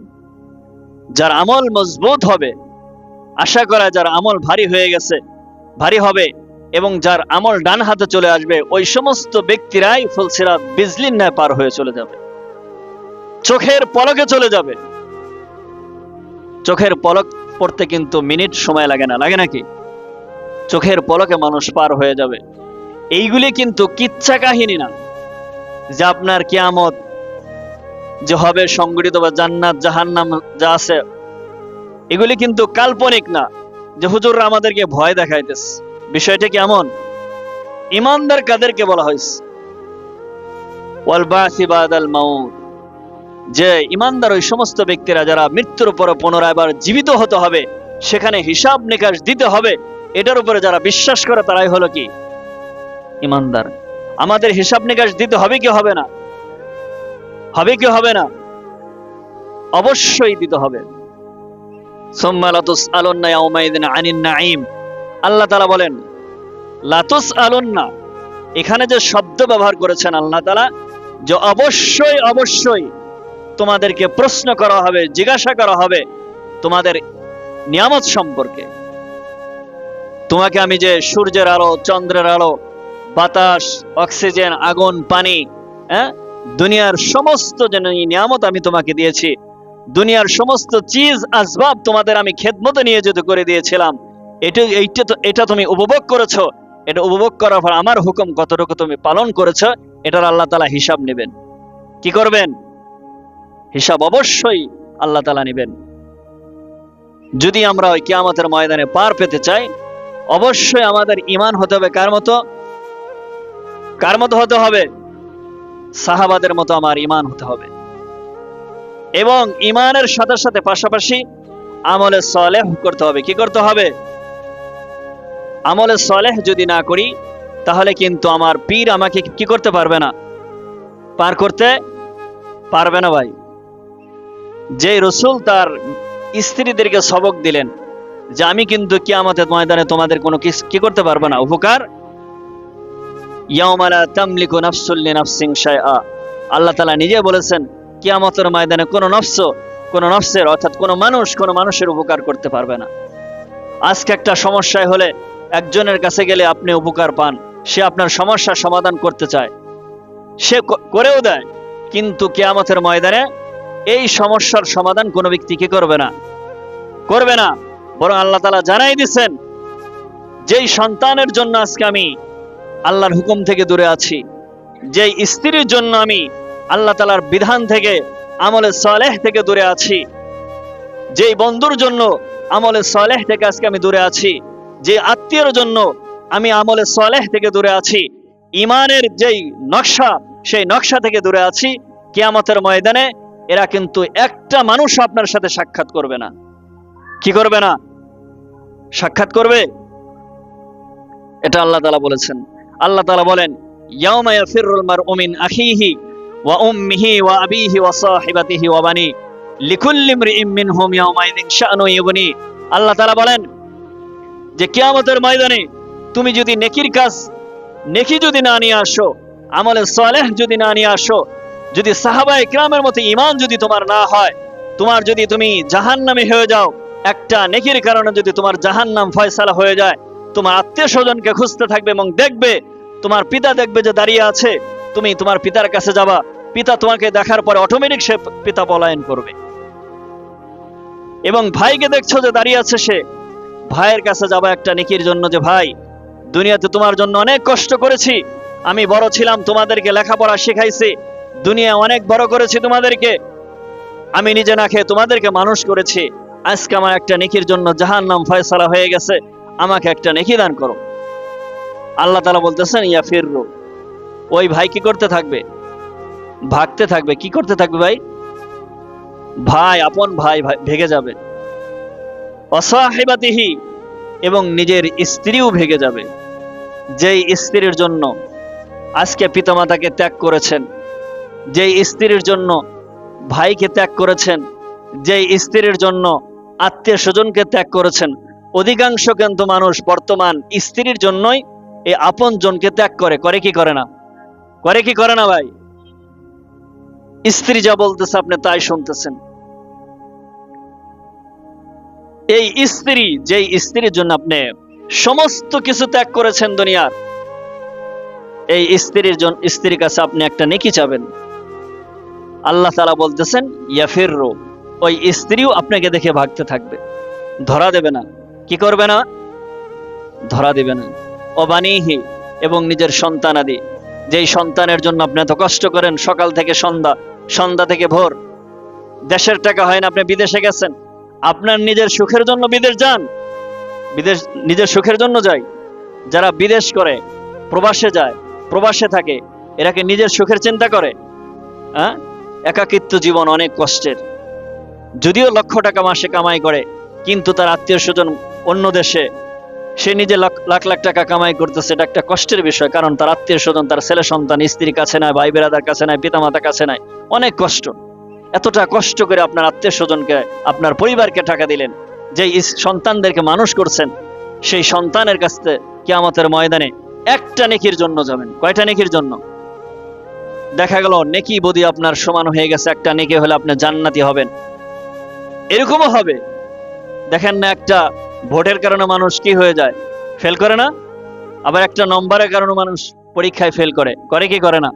যার আমল মজবুত হবে, আশা করা যার আমল ভারী হয়ে গেছে, ভারী হবে, এবং যার আমল ডান হাতে চলে আসবে, ওই সমস্ত ব্যক্তিরাই ফুলসিরাত বিজলির ন্যায় পার হয়ে চলে যাবে, চোখের পলকে চলে যাবে। চোখের পলক পড়তে কিন্তু মিনিট সময় লাগে না, লাগে নাকি? চোখের পলকে মানুষ পার হয়ে যাবে। এইগুলি কিন্তু কিচ্ছা কাহিনী না যে আপনার কিয়ামত যে হবে সংগঠিত বা জান্নাত জাহান্নাম যা আছে, এগুলি কিন্তু কাল্পনিক না যে হুজুররা আমাদেরকে ভয় দেখাইতেছে। বিষয়টা কেমন? ঈমানদার কাদেরকে বলা হয়েছে? ওয়াল বাসি বাদাল মাউত, যে ঈমানদার ওই সমস্ত ব্যক্তিরা যারা মৃত্যুর পর পুনরায় আবার জীবিত হতে হবে, সেখানে হিসাব নিকাশ দিতে হবে, এটার উপরে যারা বিশ্বাস করে তারাই হলো কি? ঈমানদার। আমাদের হিসাব নিকাশ দিতে হবে কি হবে না? হবে কি হবে না? অবশ্যই দিতে হবে। সুম্মা লাতুসআলুন্না ইয়াওমাইযিন আনিন নাঈম। আল্লাহ তাআলা বলেন লাতুসআলুন্না, এখানে যে শব্দ ব্যবহার করেছেন আল্লাহ তাআলা, যে অবশ্যই অবশ্যই তোমাদেরকে প্রশ্ন করা হবে, জিজ্ঞাসা করা হবে তোমাদের নিয়ামত সম্পর্কে। তোমাকে আমি যে সূর্যের আলো, চন্দ্রের আলো, বাতাস, অক্সিজেন, আগুন, পানি, দুনিয়ার সমস্ত যে নিয়ামত আমি তোমাকে দিয়েছি, দুনিয়ার সমস্ত চিজ আসবাব তোমাদের আমি খেদমতে নিয়ে যেতে করে দিয়েছিলাম, এটা তুমি উপভোগ করেছো। এটা উপভোগ করার পর আমার হুকুম কতটুকু তুমি পালন করেছো, এটার আল্লাহ তাআলা হিসাব নেবেন। কি করবেন? হিসাব অবশ্যই আল্লাহ তাআলা নেবেন। যদি আমরা ওই কিয়ামতের ময়দানে পার পেতে চাই, অবশ্যই আমাদের ঈমান হতে হবে কার মতো? কার মতো হতে হবে? সাহাবাদের মতো আমার ঈমান হতে হবে। এবং ঈমানের সাথে সাথে পাশাপাশি আমলে সালেহ করতে হবে। কি করতে হবে? আমলে সালেহ যদি না করি, তাহলে কিন্তু আমার পীর আমাকে কি করতে পারবে না? পার করতে পারবে না ভাই। যে রাসূল তার স্ত্রীদেরকে সবক দিলেন যে আমি কিন্তু কিয়ামতের ময়দানে তোমাদের কোনো কি করতে পারবো না, উপকার। ইয়াউমা লা তামলিকু নাফসুন লিনাফসিন শাইআ, আল্লাহ তাআলা নিজে বলেছেন কিয়ামতের ময়দানে কোনো নফসের অর্থাৎ কোনো মানুষের উপকার করতে পারবে না। আজকে একটা সমস্যায় হলে একজনের কাছে গেলে আপনি উপকার পান, সে আপনার সমস্যার সমাধান করতে চায়, সে করেও দেয়, কিন্তু কিয়ামতের ময়দানে এই সমস্যার সমাধান কোনো ব্যক্তি কি করবে না, বরং আল্লাহ তাআলা জানাই দিচ্ছেন, যেই সন্তানের জন্য আজকে আমি আল্লাহর হুকুম থেকে দূরে আছি, যেই স্ত্রীর জন্য আমি আল্লাহ তাআলার বিধান থেকে, আমলে সালেহ থেকে দূরে আছি, যেই বন্ধুর জন্য আমলে সালেহ থেকে আজকে আমি দূরে আছি, যে আত্মীয়র জন্য আমি আমলে সালেহ থেকে দূরে আছি, ইমানের যেই নকশা সেই নকশা থেকে দূরে আছি, কিয়ামতের ময়দানে এরা কিন্তু একটা মানুষ আপনার সাথে সাক্ষাৎ করবে না। কি করবে না? সাক্ষাৎ করবে? এটা আল্লাহ তাআলা বলেছেন। আল্লাহ তাআলা বলেন, ইয়াউমা ইয়াফিরুল মারউ মিন আখিহি ওয়া উম্মিহি ওয়া আবিহি ওয়া সাহিবাতিহি ওয়া বানি লিকুল্লি ইমরিইম মিনহুম ইয়াউমাইযিন শাআনু ইউগনি। আল্লাহ তাআলা বলেন যে কিয়ামতের ময়দানে তুমি যদি নেকি যদি না নিয়ে আসো, আমলে সালেহ যদি না নিয়ে আসো, যদি সাহাবায়ে কিরামের মতো ঈমান যদি তোমার না হয়, যদি তুমি জাহান্নামী হয়ে যাও, একটা নেকির কারণে যদি তোমার জাহান্নাম ফয়সালা হয়ে যায়, তোমার আত্মীয় স্বজনকে খুঁজতে থাকবে এবং দেখবে, তোমার পিতা দেখবে যে দাঁড়িয়ে আছে, তুমি তোমার পিতার কাছে যাবা, পিতা তোমাকে দেখার পরে অটোমেটিক সে পিতা পলায়ন করবে। এবং ভাইকে দেখছো যে দাঁড়িয়ে আছে, সে ভাইয়ের কাছে যাবা একটা নেকির জন্য, যে ভাই দুনিয়াতে তোমার জন্য অনেক কষ্ট করেছি, আমি বড় ছিলাম, তোমাদেরকে লেখাপড়া শেখাইছি, দুনিয়া অনেক বড় করেছি তোমাদেরকে, আমি নিজে না খেয়ে তোমাদেরকে মানুষ করেছি, আজকে আমার একটা নেকির জন্য জাহান্নাম ফয়সালা হয়ে গেছে, আমাকে একটা নেকি দান করো। আল্লাহ তাআলা বলতেছেন ইয়াফিরু, ওই ভাই কি করতে থাকবে? ভাগতে থাকবে। কি করতে থাকবে? ভাই আপন ভাই ভেগে যাবে। অসাহিবাতিহি, এবং নিজের স্ত্রীও ভেগে যাবে। যেই স্ত্রীর জন্য আজকে পিতামাতাকে ত্যাগ করেছেন, যেই স্ত্রীর জন্য ভাইকে ত্যাগ করেছেন, যেই স্ত্রীর জন্য আত্মীয় স্বজনকে ত্যাগ করেছেন, অধিকাংশ কিন্তু মানুষ বর্তমান স্ত্রীর জন্যই এই আপন জনকে ত্যাগ করে কি করে না? ভাই? স্ত্রী যা বলতেছে আপনি তাই শুনতেছেন। এই স্ত্রী, যেই স্ত্রীর জন্য আপনি সমস্ত কিছু ত্যাগ করেছেন দুনিয়ার, এই স্ত্রীর কাছে আপনি একটা নেকি চাবেন, আল্লাহ তাআলা বলতেছেন ইয়াফিরু, ওই স্ত্রীও আপনাকে দেখে ভাগতে থাকবে, ধরা দেবে না। কি করবে না? ধরা দেবে না। অবানিহি, এবং নিজের সন্তানাদি, যেই সন্তানের জন্য আপনি এত কষ্ট করেন, সকাল থেকে সন্ধ্যা থেকে ভোর, দেশের টাকা হয় না, আপনি বিদেশে গেছেন, আপনার নিজের সুখের জন্য বিদেশ যান, নিজের সুখের জন্য যায়। যারা বিদেশ করে, প্রবাসে যায়, প্রবাসে থাকে, এরা কি নিজের সুখের চিন্তা করে? একাকিত্ব জীবন অনেক কষ্টের। যদিও লক্ষ টাকা মাসে কামাই করে, কিন্তু তার আত্মীয় স্বজন অন্য দেশে, সে নিজে লাখ লাখ টাকা কামাই করতেছে, এটা একটা কষ্টের বিষয়। কারণ তার আত্মীয় স্বজন, তার ছেলে সন্তান, স্ত্রীর কাছে নাই, ভাই বেরাদার কাছে নাই, পিতামাতার কাছে নাই, অনেক কষ্ট। এতটা কষ্ট করে আপনার আত্মীয় স্বজনকে, আপনার পরিবারকে টাকা দিলেন, যেই সন্তানদেরকে মানুষ করছেন, সেই সন্তানের কাছে কিয়ামতের ময়দানে একটা নেকির জন্য যাবেন। কয়টা নেকির জন্য? দেখা গেল নেকি বদি আপনার সমান হয়ে গেছে, একটা নেকি হলে আপনি জান্নাতি হবেন, এরকমও হবে। দেখেন না, একটা ভোটের কারণে মানুষ কি হয়ে যায়? ফেল করে না? আবার একটা নম্বরের কারণে মানুষ পরীক্ষায় ফেল করে কি করে না?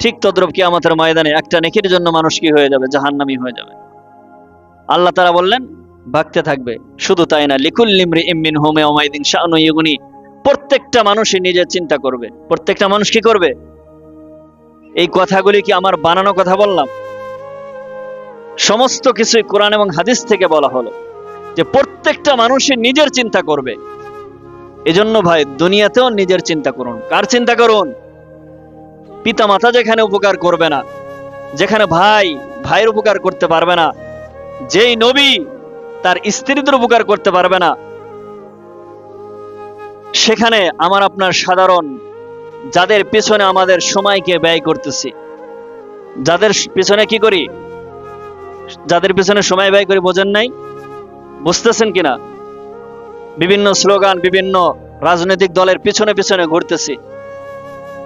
ঠিক তদ্রুপ কিয়ামতের ময়দানে একটা নেকির জন্য মানুষ কি হয়ে যাবে? জাহান্নামী হয়ে যাবে। আল্লাহ তাআলা বললেন ভাগতে থাকবে। শুধু তাই না, লিকুল্লি ইমরিইম মিনহুম ইয়াউমাইযিন শাআনু ইউগনি, প্রত্যেকটা মানুষই নিজের চিন্তা করবে। প্রত্যেকটা মানুষ কি করবে? এই কথাগুলি কি আমার বানানো কথা বললাম? সমস্ত কিছুই কোরআন এবং হাদিস থেকে বলা হলো যে প্রত্যেকটা মানুষই নিজের চিন্তা করবে। এজন্য ভাই, দুনিয়াতেও নিজের চিন্তা করুন। কার চিন্তা করুন? পিতা মাতা যেখানে উপকার করবে না, যেখানে ভাইয়ের উপকার করতে পারবে না, যেই নবী তার স্ত্রীদের উপকার করতে পারবে না, সেখানে আমার আপনার সাধারণ, যাদের পিছনে আমাদের সময়কে ব্যয় করতেছি, যাদের পিছনে কি করি, যাদের পিছনে সময় ব্যয় করি, বোঝেন নাই? বুঝতেছেন কিনা? বিভিন্ন স্লোগান, বিভিন্ন রাজনৈতিক দলের পিছনে পিছনে ঘুরতেছি,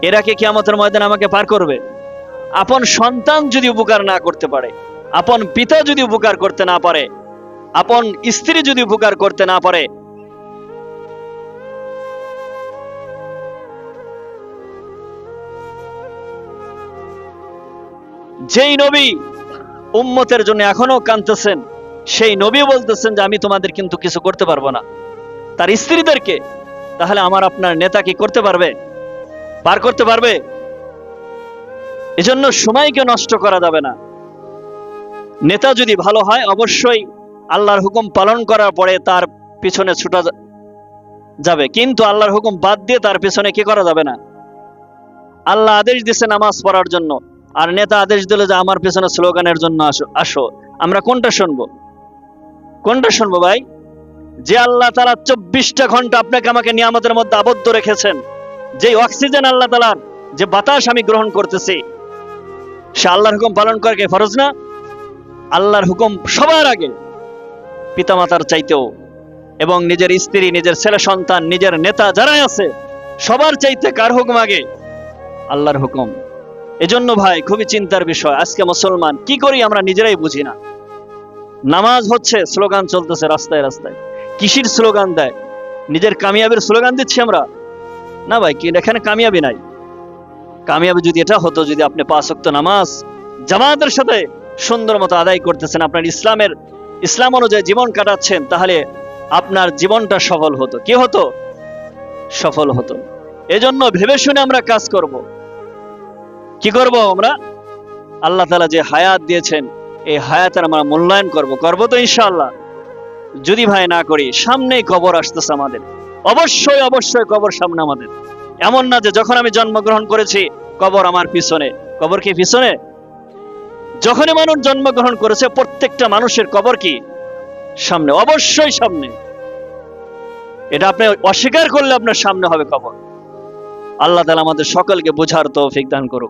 এরা কি কিয়ামতের ময়দানে আমাকে পার করবে? আপন সন্তান যদি উপকার না করতে পারে, আপন পিতা যদি উপকার করতে না পারে, আপন স্ত্রী যদি উপকার করতে না পারে, যেই নবী উম্মতের জন্য এখনো কাঁদতেছেন, সেই নবী বলতেছেন যে আমি তোমাদের কিন্তু কিছু করতে পারবো না, তার স্ত্রীদেরকে। তাহলে আমার আপনার নেতা কি করতে পারবে? পার করতে পারবে? এজন্য সময়কে নষ্ট করা যাবে না। নেতা যদি ভালো হয়, অবশ্যই আল্লাহর হুকুম পালন করার পরে তার পিছনে ছুটা যাবে, কিন্তু আল্লাহর হুকুম বাদ দিয়ে তার পিছনে কি করা যাবে না। আল্লাহ আদেশ দিছে নামাজ পড়ার জন্য, আর নেতা আদেশ দিল যে আমার পিছনে স্লোগানের জন্য আসো আসো। আমরা কোনটা শুনবো? কোনটা শুনবো ভাই? যে আল্লাহ তাআলা 24টা ঘন্টা আপনাকে আমাকে নিয়ামতের মধ্যে আবদ্ধ রেখেছেন, যে অক্সিজেন আল্লাহ তাআলার, যে বাতাস আমি গ্রহণ করতেছি, সে আল্লাহর হুকুম পালন করা কি ফরজ না? আল্লাহর হুকুম সবার আগে, পিতামাতার চাইতেও, এবং নিজের স্ত্রী, নিজের ছেলে সন্তান, নিজের নেতা যারাই আছে, সবার চাইতে কার হুকুম আগে? আল্লাহর হুকুম। এজন্য ভাই খুবই চিন্তার বিষয়, আজকে মুসলমান কি করি আমরা নিজেরাই বুঝি না। নামাজ হচ্ছে, স্লোগান চলতেছে রাস্তায় রাস্তায়। কিসির স্লোগান দেয়? নিজের কামিয়াবির স্লোগান দিচ্ছি আমরা? না ভাই, কি এখানে কামিয়াবি নাই। কামিয়াবি যদি এটা হতো, যদি আপনি 5 ওয়াক্ত নামাজ জামাতের সাথে সুন্দর মতো আদায় করতেছেন, আপনার ইসলাম অনুযায়ী জীবন কাটাচ্ছেন, তাহলে আপনার জীবনটা সফল হতো। কি হতো? সফল হতো। এজন্য ভেবে শুনে আমরা কাজ করব। কি করব আমরা? আল্লাহ তাআলা যে হায়াত দিয়েছেন, এই হায়াতের আমরা মূল্যায়ন করব তো ইনশাআল্লাহ। যদি ভাই না করি, সামনেই কবর আসতেছে আমাদের, অবশ্যই অবশ্যই কবর সামনে আমাদের। এমন না যে যখন আমি জন্মগ্রহণ করেছি কবর আমার পিছনে। কবর কি পিছনে? যখনই মানুষ জন্মগ্রহণ করেছে, প্রত্যেকটা মানুষের কবর কি সামনে, অবশ্যই সামনে। এটা আপনি অস্বীকার করলে আপনার সামনে হবে কবর। আল্লাহ তাআলা আমাদের সকলকে বোঝার তৌফিক দান করুক।